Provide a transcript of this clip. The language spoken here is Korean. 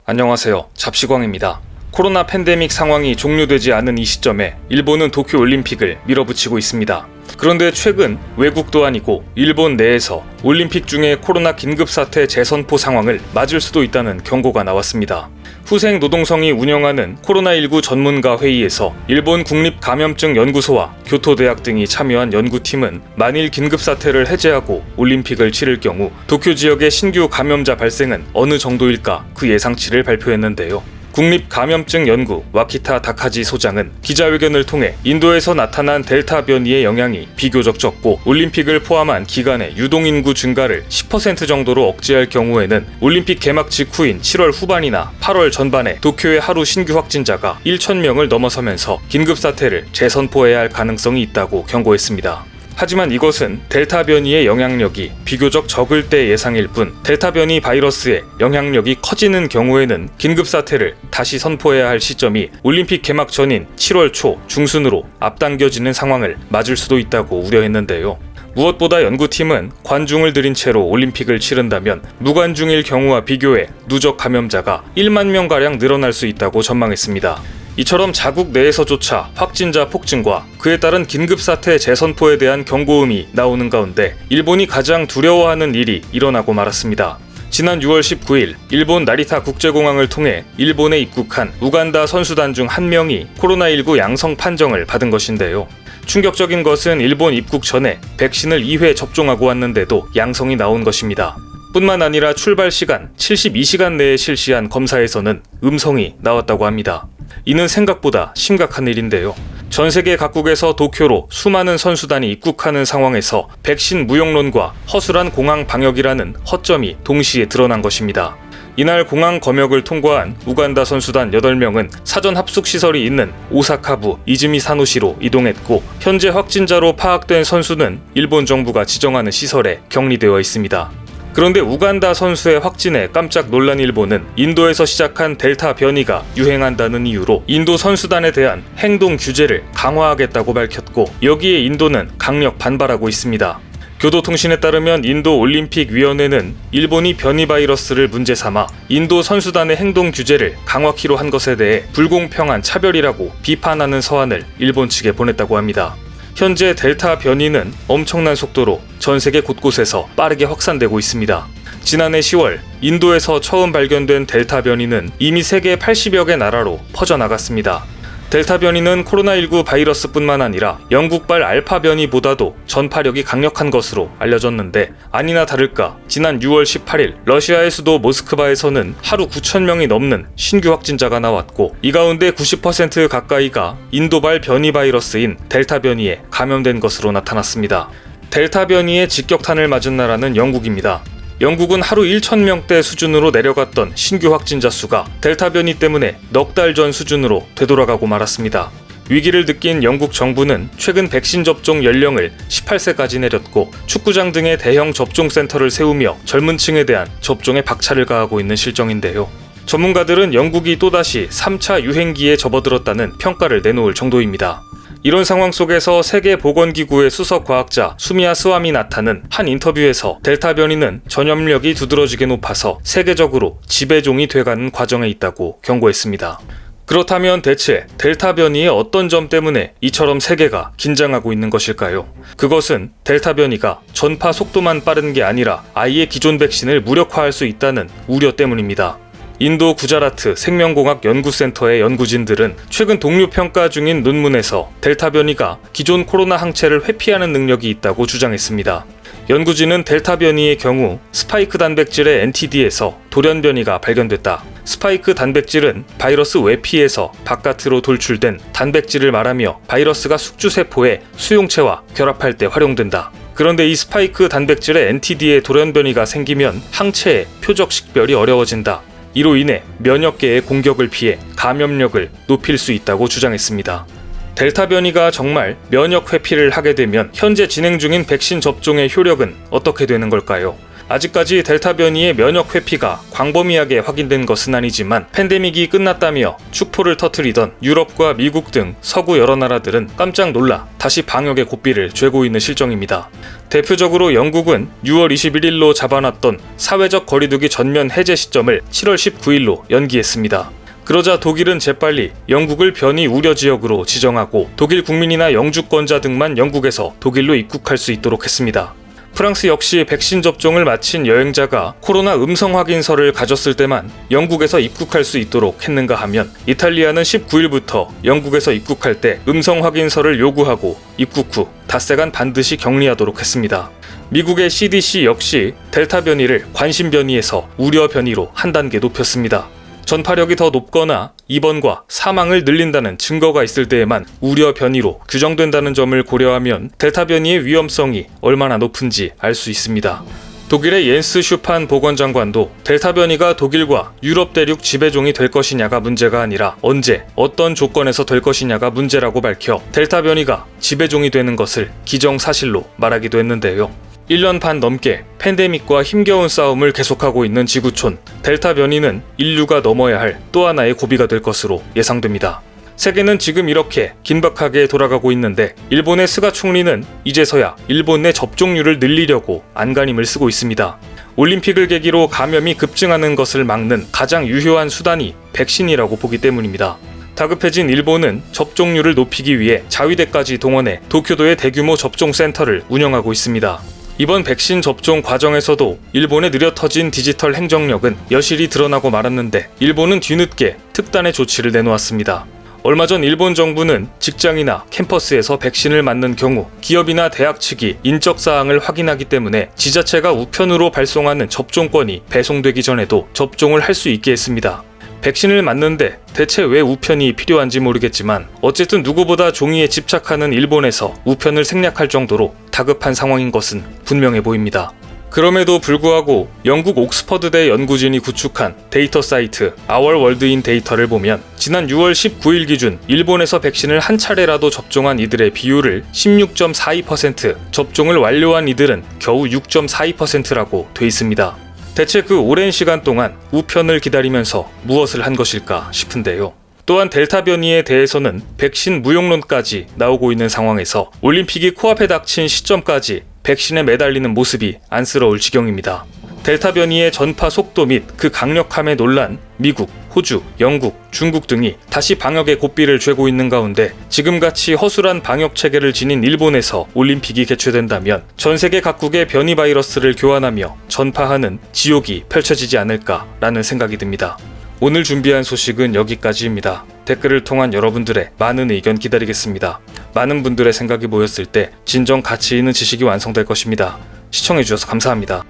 안녕하세요. 잡시광입니다. 코로나 팬데믹 상황이 종료되지 않은 이 시점에 일본은 도쿄 올림픽을 밀어붙이고 있습니다. 그런데 최근 외국도 아니고 일본 내에서 올림픽 중에 코로나 긴급사태 재선포 상황을 맞을 수도 있다는 경고가 나왔습니다. 후생 노동성이 운영하는 코로나19 전문가 회의에서 일본 국립감염증연구소와 교토대학 등이 참여한 연구팀은 만일 긴급사태를 해제하고 올림픽을 치를 경우 도쿄 지역의 신규 감염자 발생은 어느 정도일까 그 예상치를 발표했는데요. 국립감염증연구 와키타 다카지 소장은 기자회견을 통해 인도에서 나타난 델타 변이의 영향이 비교적 적고 올림픽을 포함한 기간의 유동인구 증가를 10% 정도로 억제할 경우에는 올림픽 개막 직후인 7월 후반이나 8월 전반에 도쿄의 하루 신규 확진자가 1,000명을 넘어서면서 긴급사태를 재선포해야 할 가능성이 있다고 경고했습니다. 하지만 이것은 델타 변이의 영향력이 비교적 적을 때 예상일 뿐 델타 변이 바이러스의 영향력이 커지는 경우에는 긴급사태를 다시 선포해야 할 시점이 올림픽 개막 전인 7월 초 중순으로 앞당겨지는 상황을 맞을 수도 있다고 우려했는데요. 무엇보다 연구팀은 관중을 들인 채로 올림픽을 치른다면 무관중일 경우와 비교해 누적 감염자가 1만 명가량 늘어날 수 있다고 전망했습니다. 이처럼 자국 내에서조차 확진자 폭증과 그에 따른 긴급사태 재선포에 대한 경고음이 나오는 가운데 일본이 가장 두려워하는 일이 일어나고 말았습니다. 지난 6월 19일 일본 나리타 국제공항을 통해 일본에 입국한 우간다 선수단 중 한 명이 코로나19 양성 판정을 받은 것인데요. 충격적인 것은 일본 입국 전에 백신을 2회 접종하고 왔는데도 양성이 나온 것입니다. 뿐만 아니라 출발 시간 72시간 내에 실시한 검사에서는 음성이 나왔다고 합니다. 이는 생각보다 심각한 일인데요. 전 세계 각국에서 도쿄로 수많은 선수단이 입국하는 상황에서 백신 무용론과 허술한 공항 방역이라는 허점이 동시에 드러난 것입니다. 이날 공항 검역을 통과한 우간다 선수단 8명은 사전 합숙시설이 있는 오사카부 이즈미 사노시로 이동했고 현재 확진자로 파악된 선수는 일본 정부가 지정하는 시설에 격리되어 있습니다. 그런데 우간다 선수의 확진에 깜짝 놀란 일본은 인도에서 시작한 델타 변이가 유행한다는 이유로 인도 선수단에 대한 행동 규제를 강화하겠다고 밝혔고 여기에 인도는 강력 반발하고 있습니다. 교도통신에 따르면 인도 올림픽위원회는 일본이 변이 바이러스를 문제 삼아 인도 선수단의 행동 규제를 강화키로 한 것에 대해 불공평한 차별이라고 비판하는 서한을 일본 측에 보냈다고 합니다. 현재 델타 변이는 엄청난 속도로 전 세계 곳곳에서 빠르게 확산되고 있습니다. 지난해 10월 인도에서 처음 발견된 델타 변이는 이미 세계 80여 개 나라로 퍼져나갔습니다. 델타 변이는 코로나19 바이러스뿐만 아니라 영국발 알파 변이보다도 전파력이 강력한 것으로 알려졌는데 아니나 다를까 지난 6월 18일 러시아의 수도 모스크바에서는 하루 9,000명이 넘는 신규 확진자가 나왔고 이 가운데 90% 가까이가 인도발 변이 바이러스인 델타 변이에 감염된 것으로 나타났습니다. 델타 변이의 직격탄을 맞은 나라는 영국입니다. 영국은 하루 1,000명대 수준으로 내려갔던 신규 확진자 수가 델타 변이 때문에 넉 달 전 수준으로 되돌아가고 말았습니다. 위기를 느낀 영국 정부는 최근 백신 접종 연령을 18세까지 내렸고 축구장 등의 대형 접종센터를 세우며 젊은 층에 대한 접종에 박차를 가하고 있는 실정인데요. 전문가들은 영국이 또다시 3차 유행기에 접어들었다는 평가를 내놓을 정도입니다. 이런 상황 속에서 세계보건기구의 수석과학자 수미야 스와미나타는 한 인터뷰에서 델타 변이는 전염력이 두드러지게 높아서 세계적으로 지배종이 돼가는 과정에 있다고 경고했습니다. 그렇다면 대체 델타 변이의 어떤 점 때문에 이처럼 세계가 긴장하고 있는 것일까요? 그것은 델타 변이가 전파 속도만 빠른 게 아니라 아예 기존 백신을 무력화할 수 있다는 우려 때문입니다. 인도 구자라트 생명공학 연구센터의 연구진들은 최근 동료 평가 중인 논문에서 델타 변이가 기존 코로나 항체를 회피하는 능력이 있다고 주장했습니다. 연구진은 델타 변이의 경우 스파이크 단백질의 NTD에서 돌연 변이가 발견됐다. 스파이크 단백질은 바이러스 외피에서 바깥으로 돌출된 단백질을 말하며 바이러스가 숙주세포의 수용체와 결합할 때 활용된다. 그런데 이 스파이크 단백질의 NTD에 돌연 변이가 생기면 항체의 표적 식별이 어려워진다. 이로 인해 면역계의 공격을 피해 감염력을 높일 수 있다고 주장했습니다. 델타 변이가 정말 면역 회피를 하게 되면 현재 진행 중인 백신 접종의 효력은 어떻게 되는 걸까요? 아직까지 델타 변이의 면역 회피가 광범위하게 확인된 것은 아니지만 팬데믹이 끝났다며 축포를 터뜨리던 유럽과 미국 등 서구 여러 나라들은 깜짝 놀라 다시 방역의 고삐를 쬐고 있는 실정입니다. 대표적으로 영국은 6월 21일로 잡아놨던 사회적 거리두기 전면 해제 시점을 7월 19일로 연기했습니다. 그러자 독일은 재빨리 영국을 변이 우려 지역으로 지정하고 독일 국민이나 영주권자 등만 영국에서 독일로 입국할 수 있도록 했습니다. 프랑스 역시 백신 접종을 마친 여행자가 코로나 음성 확인서를 가졌을 때만 영국에서 입국할 수 있도록 했는가 하면 이탈리아는 19일부터 영국에서 입국할 때 음성 확인서를 요구하고 입국 후 닷새간 반드시 격리하도록 했습니다. 미국의 CDC 역시 델타 변이를 관심 변이에서 우려 변이로 한 단계 높였습니다. 전파력이 더 높거나 입원과 사망을 늘린다는 증거가 있을 때에만 우려 변이로 규정된다는 점을 고려하면 델타 변이의 위험성이 얼마나 높은지 알 수 있습니다. 독일의 옌스 슈판 보건장관도 델타 변이가 독일과 유럽 대륙 지배종이 될 것이냐가 문제가 아니라 언제 어떤 조건에서 될 것이냐가 문제라고 밝혀 델타 변이가 지배종이 되는 것을 기정사실로 말하기도 했는데요. 1년 반 넘게 팬데믹과 힘겨운 싸움을 계속하고 있는 지구촌, 델타 변이는 인류가 넘어야 할 또 하나의 고비가 될 것으로 예상됩니다. 세계는 지금 이렇게 긴박하게 돌아가고 있는데 일본의 스가 총리는 이제서야 일본 내 접종률을 늘리려고 안간힘을 쓰고 있습니다. 올림픽을 계기로 감염이 급증하는 것을 막는 가장 유효한 수단이 백신이라고 보기 때문입니다. 다급해진 일본은 접종률을 높이기 위해 자위대까지 동원해 도쿄도의 대규모 접종센터를 운영하고 있습니다. 이번 백신 접종 과정에서도 일본의 느려터진 디지털 행정력은 여실히 드러나고 말았는데 일본은 뒤늦게 특단의 조치를 내놓았습니다. 얼마 전 일본 정부는 직장이나 캠퍼스에서 백신을 맞는 경우 기업이나 대학 측이 인적사항을 확인하기 때문에 지자체가 우편으로 발송하는 접종권이 배송되기 전에도 접종을 할 수 있게 했습니다. 백신을 맞는데 대체 왜 우편이 필요한지 모르겠지만 어쨌든 누구보다 종이에 집착하는 일본에서 우편을 생략할 정도로 다급한 상황인 것은 분명해 보입니다. 그럼에도 불구하고 영국 옥스퍼드대 연구진이 구축한 데이터 사이트 Our World in Data를 보면 지난 6월 19일 기준 일본에서 백신을 한 차례라도 접종한 이들의 비율을 16.42%, 접종을 완료한 이들은 겨우 6.42%라고 돼 있습니다. 대체 그 오랜 시간 동안 우편을 기다리면서 무엇을 한 것일까 싶은데요. 또한 델타 변이에 대해서는 백신 무용론까지 나오고 있는 상황에서 올림픽이 코앞에 닥친 시점까지 백신에 매달리는 모습이 안쓰러울 지경입니다. 델타 변이의 전파 속도 및 그 강력함에 놀란 미국, 호주, 영국, 중국 등이 다시 방역의 고삐를 쬐고 있는 가운데 지금같이 허술한 방역 체계를 지닌 일본에서 올림픽이 개최된다면 전 세계 각국의 변이 바이러스를 교환하며 전파하는 지옥이 펼쳐지지 않을까라는 생각이 듭니다. 오늘 준비한 소식은 여기까지입니다. 댓글을 통한 여러분들의 많은 의견 기다리겠습니다. 많은 분들의 생각이 모였을 때 진정 가치 있는 지식이 완성될 것입니다. 시청해주셔서 감사합니다.